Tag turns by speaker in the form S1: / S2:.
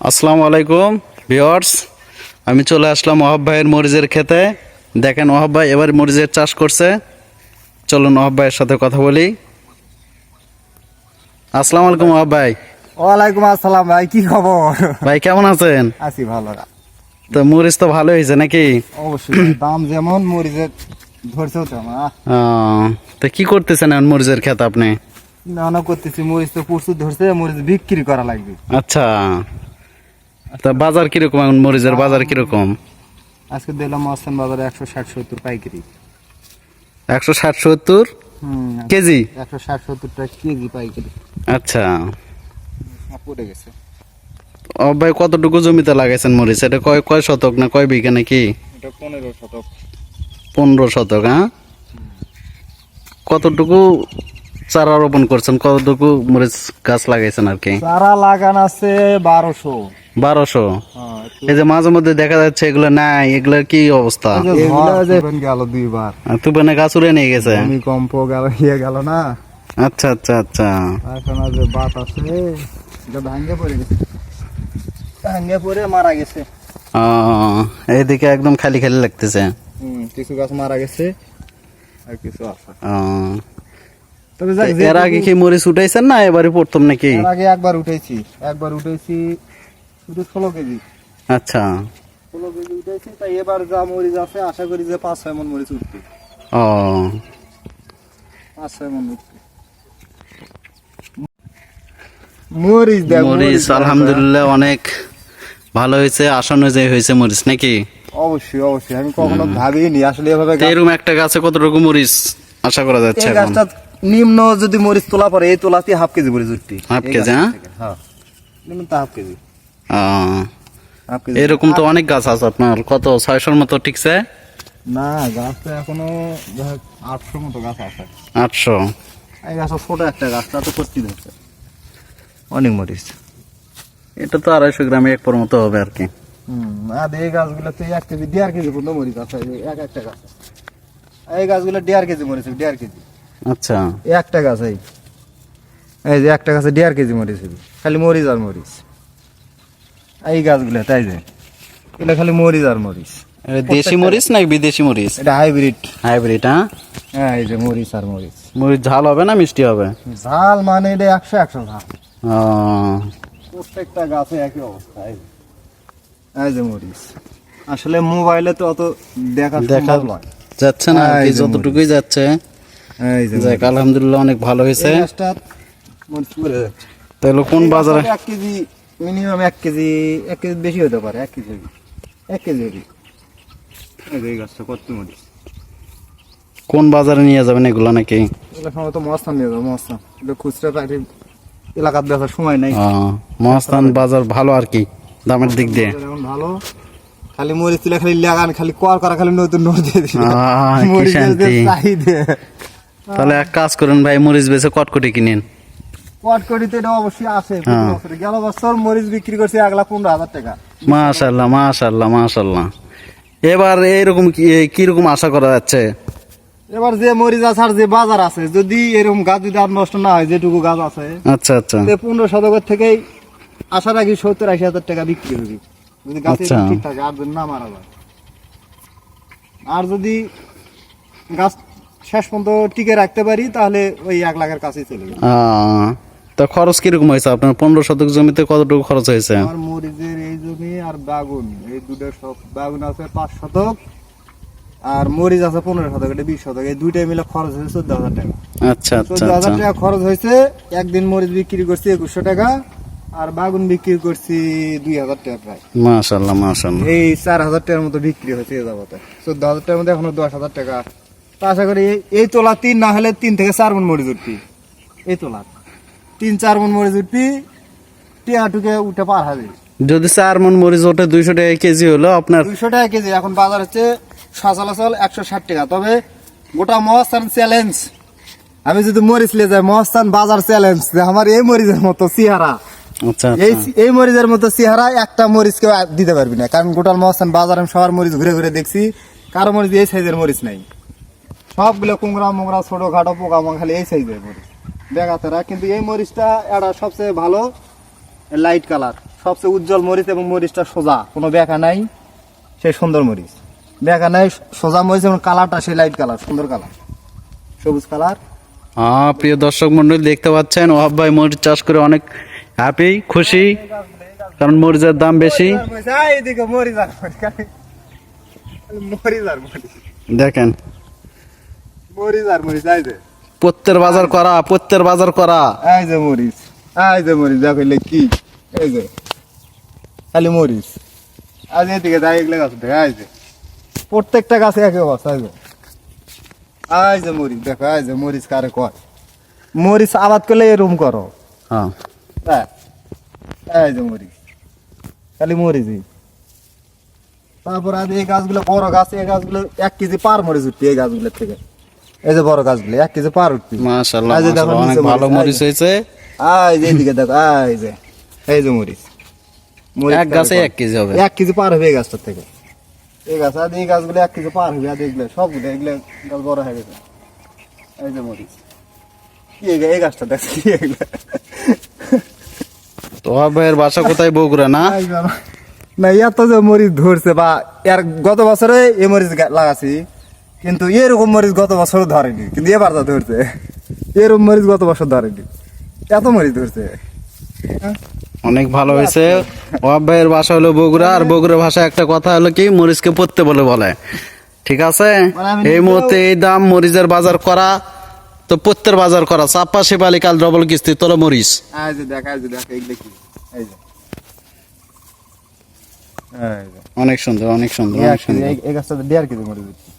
S1: আসসালামু আলাইকুম ভিউয়ার্স, আমি চলে আসলাম ওহাব ভাইয়ের মরিচের খেতে। দেখেন ওহাব ভাই এবার মরিচের চাষ করছে। চলুন ওহাব ভাইয়ের সাথে কথা বলি। আসসালামু আলাইকুম ওহাব ভাই।
S2: ওয়ালাইকুম আসসালাম ভাই, কি খবর?
S1: ভাই কেমন আছেন?
S2: আছি ভালো।
S1: তো মরিচ তো ভালো হয়েছে নাকি?
S2: অবশ্যই ভাই, দাম যেমন মরিচের ধরছেও তেমন।
S1: তো কি করতেছেন এখন মরিচের খেত আপনি?
S2: নানা করতেছি, মরিচ তো প্রচুর ধরছে, মরিচ বিক্রি করা লাগবে।
S1: আচ্ছা, তা বাজার কিরকম এখন? মরিচের বাজার কিরকম?
S2: আজকে দিলাম মহাস্থান বাজারে 160-70 পাইকারি।
S1: 160-70 কেজি?
S2: 160-70 টাকা কেজি পাইকারি।
S1: আচ্ছা,
S2: পড়ে গেছে।
S1: ও ভাই কতটুকু জমিতে লাগাইছেন মরিচ? এটা কয় শতক না কয় বিঘা নাকি?
S2: এটা 15 শতক।
S1: 15 শতক। হ্যাঁ, কতটুকু চারা রোপণ করছেন? কতটুকু মরিচ গাছ লাগাইছেন আর কি?
S2: চারা লাগান আছে 1200।
S1: 1200? এই যে মাঝে মধ্যে দেখা যাচ্ছে এগুলো নাই, এগুলোর কি অবস্থা?
S2: গেল দুইবার,
S1: তুফানে গাছ উড়ে নিয়ে গেছে।
S2: ভূমিকম্প গেল, গেল না।
S1: আচ্ছা আচ্ছা আচ্ছা,
S2: এখন যে বাত আছে এটা ভাঙ্গে পড়ে গেছে, ভাঙ্গে পড়ে মারা গেছে।
S1: এইদিকে একদম খালি খালি লাগতেছে।
S2: কিছু গাছ মারা গেছে আর কিছু আছে। তবে
S1: এর আগে কি মরিচ উঠাইছেন না এবারে প্রথম নাকি?
S2: এর আগে একবার উঠেছি শুধু 16 কেজি।
S1: আচ্ছা,
S2: 16 কেজি উঠেছি, তাই এবার যা মরিচ আছে আশা করি যে 5-6 মণ মরিচ উঠবে। 5-6 মণ উঠবে মরিচ।
S1: মরিচ আলহামদুলিল্লাহ অনেক ভালো হয়েছে, আশানুযায়ী হয়েছে মরিচ নাকি?
S2: অবশ্যই অবশ্যই, আমি কখনো ভাবিনি আসলে এভাবে।
S1: এরকম একটা গাছে কতটুকু মরিচ আশা করা যাচ্ছে?
S2: এই গাছটা নিম্ন যদি মরিচ তোলা পরে এই তোলাতে হাফ কেজি মরিচ উঠবে।
S1: Half KG?
S2: হ্যাঁ, নিম্ন তো হাফ কেজি।
S1: এরকম তো অনেক গাছ আছে আপনার, কত 600-র মতো টিকছে?
S2: না, গাছ তো এখনো 800 মতো গাছ আছে।
S1: 800?
S2: এই গাছটা ছোট একটা গাছ, তা তো করতে হচ্ছে অনেক মরিচ।
S1: এটা তো 250 গ্রামে 1 পর মতো হবে আর কি।
S2: আর এই গাছগুলো তো 1 কেজি 1.5 কেজি পর্যন্ত মরিচ আছে। একটা গাছ, এই গাছগুলো 1.5 কেজি মরিচ, 1.5 কেজি।
S1: আচ্ছা,
S2: একটা গাছ এই যে একটা গাছে 1.5 কেজি মরিচ হবে, খালি মরিচ আর মরিচ। এই গাছগুলো তাই যে এগুলো খালি মরিচ আর মরিচ।
S1: দেশি মরিচ না বিদেশি মরিচ?
S2: এটা হাইব্রিড।
S1: হাইব্রিড?
S2: হ্যাঁ, এই যে মরিচ আর মরিচ।
S1: মরিচ ঝাল হবে না মিষ্টি হবে?
S2: ঝাল মানে এটা 100 ঝাল। প্রত্যেকটা গাছে একই অবস্থা। এই যে মরিচ, আসলে মোবাইলে তো অত দেখা
S1: যাচ্ছে না, যতটুকুই যাচ্ছে।
S2: এই যে
S1: যাক আলহামদুলিল্লাহ অনেক ভালো হয়েছে। তাহলে কোন বাজারে?
S2: 1 কেজি মিনিমাম, 1 কেজি বেশি হতে পারে। 1 কেজি 1 কেজি এই গাছটা কত মরিচ।
S1: কোন বাজারে নিয়ে যাবেন এগুলো নাকি?
S2: এগুলো সম্ভবত মহাস্থান নিয়ে যাবো। মহাস্থান এটা খুচরা পাইকারি এলাকার দেখার সময় নাই।
S1: মহাস্থান বাজার ভালো আর কি দামের দিক দিয়ে?
S2: এখন ভালো, খালি মরিচ তুলে খালি লাগান, খালি করা, খালি নতুন নোট দিয়ে দিন।
S1: তাহলে এক কাজ করুন ভাই, মরিচ বেচে কটকটি কিনেন।
S2: কটকটিতে এটা অবশ্যই আছে। গেল বছর মরিচ বিক্রি করছে 1,15,000 টাকা।
S1: মাশাআল্লাহ মাশাআল্লাহ মাশাআল্লাহ। এবার এইরকম কিরকম আশা করা যাচ্ছে?
S2: এবার যে মরিচ আছে আর যে বাজার আছে, যদি এরকম গাছ যদি আর নষ্ট না হয়, যেটুকু গাছ আছে,
S1: আচ্ছা আচ্ছা,
S2: 15 শতকের থেকেই আশা রাখি 70-80 টাকা বিক্রি হবে যদি গাছ ঠিক থাকে, আর যদি না মারা যায়। আর যদি গাছ শেষ পর্যন্ত টিকে রাখতে পারি তাহলে ওই 1 লাখের কাছেই চলে যাবে।
S1: তা খরচ কিরকম হয়েছে আপনার? 15 শতক জমিতে কতটুকু খরচ হয়েছে?
S2: আমার মরিচের এই জমি আর বাগুন, এই দুটো সব, বাগুন আছে 5 শতক আর মরিচ আছে 15 শতক, এটা 20 শতক, এই দুইটাই মিলে খরচ হয়েছে 14,000 টাকা।
S1: আচ্ছা আচ্ছা,
S2: 14,000 টাকা খরচ হয়েছে। একদিন মরিচ বিক্রি করছি 2100 টাকা, আর বাগুন বিক্রি করছি 2,000 টাকা প্রায়।
S1: মাশাআল্লাহ মাশাআল্লাহ,
S2: এই 4,000 টাকার মতো বিক্রি হয়েছে এ যাবতে। 14,000 টাকার মধ্যে এখনো 10,000 টাকা। তা আশা করি এই তোলা 3 না হলে 3 থেকে 4 মণ মরিচ উঠবি। এই তোলা 3-4 মণ মরিচ উঠবি, টিয়াটুকে উঠে পার হবে।
S1: যদি 4 মণ মরিচ ওঠে 200 টাকা কেজি হলো আপনার?
S2: 200 টাকা কেজি। এখন বাজার হচ্ছে সচরাচর 160 টাকা। তবে গোটা মহাস্থান চ্যালেঞ্জ, আমি যদি মরিচ নিয়ে যাই মহাস্থান বাজার চ্যালেঞ্জ যে আমার এই মরিচের মতো চেহারা,
S1: আচ্ছা
S2: এই মরিচের মতো চেহারা একটা মরিচ কেউ দিতে পারবি না। কারণ গোটাল মহাস্থান বাজার আমি সবার মরিচ ঘুরে ঘুরে দেখছি, কারো মরিচ এই সাইজের মরিচ নাই। সবগুলো কুমড়া মুংরা ছোট খাটো পোকা খালি এই সাইজের মরিচ। বেগাতেরা, কিন্তু এই মরিচটা এটা সবচেয়ে ভালো লাইট কালার, সবচেয়ে উজ্জ্বল মরিচ, এবং মরিচটা সোজা, কোনো বেঁকা নাই, সেই সুন্দর মরিচ। বেঁকা নাই, সোজা মরিচ, এবং কালারটা সেই লাইট কালার, সুন্দর কালার, সবুজ কালার।
S1: প্রিয় দর্শক মন্ডলী, দেখতে পাচ্ছেন ওয়াহাব ভাই মরিচ চাষ করে অনেক হ্যাপি, খুশি, কারণ মরিচের দাম বেশি।
S2: এইদিকে মরিচ আর মরিচ, মরিচ আর মরিচ,
S1: দেখেন
S2: মরিচ আর মরিচ, এই যে
S1: প্রত্যের বাজার করা, প্রত্যের বাজার করা।
S2: এই যে মরিচ, এই যে মরিচ, দেখো এগুলো কি, এই যে খালি মরিচ। আজ এদিকে যাই, এগুলো গাছ দেখো, এই যে প্রত্যেকটা গাছে একই অবস্থা। এই যে মরিচ দেখো, এই যে মরিচ কারে কয়, মরিচ আবাদ করলে এরকম করো।
S1: হ্যাঁ,
S2: হ্যাঁ, এই যে মরিচ, খালি মরিচই। তারপর আজ এই গাছগুলো বড় গাছ, এই গাছগুলো 1 কেজি পার মরিচ উঠবে এই গাছগুলোর থেকে। এই যে বড় গাছগুলো 1 কেজি পার উঠবে।
S1: মাশাআল্লাহ,
S2: এই যে দেখো
S1: মাশাআল্লাহ, অনেক
S2: নিচে
S1: ভালো মরিচ হয়েছে।
S2: এই যে এদিকে দেখো, এই যে মরিচ,
S1: এক গাছে 1 কেজি হবে।
S2: 1 কেজি পার হবে এই গাছটার থেকে। এই গাছ, আর এই গাছগুলো 1 কেজি পার হবে। আর এগুলো সবগুলো, এগুলো গাছ বড় হয়ে গেছে। এই যে মরিচ, কি এই গাছটা দেখছি, কি এগুলো?
S1: তো ওয়াহাব ভাইয়ের বাসা কোথায়? বগুড়া না?
S2: না, এত যে মরিচ ধরছে, বা এর গত বছরে এই মরিচ লাগাছি, কিন্তু এরকম মরিচ গত বছর ধরেনি, কিন্তু এবার যা ধরছে, এরকম মরিচ গত বছর ধরেনি, এত মরিচ ধরছে।
S1: অনেক ভালো হয়েছে। ওয়াহাব ভাইয়ের বাসা হলো বগুড়া, আর বগুড়া ভাষায় একটা কথা হলো কি, মরিচকে পড়তে বলে। ঠিক আছে, এই মুহূর্তে এই দাম মরিচের বাজার করা, তো পত্তের বাজার করা, চাপা শিপালি কাল ডবল কিস্তি তোলো মরিচ।
S2: এই যে দেখ, এই যে দেখ, এগুলো কি, এই যে
S1: অনেক সুন্দর, অনেক সুন্দর, অনেক সুন্দর।
S2: এই গাছটাতে 1.5 কেজি মরিচ দিচ্ছি।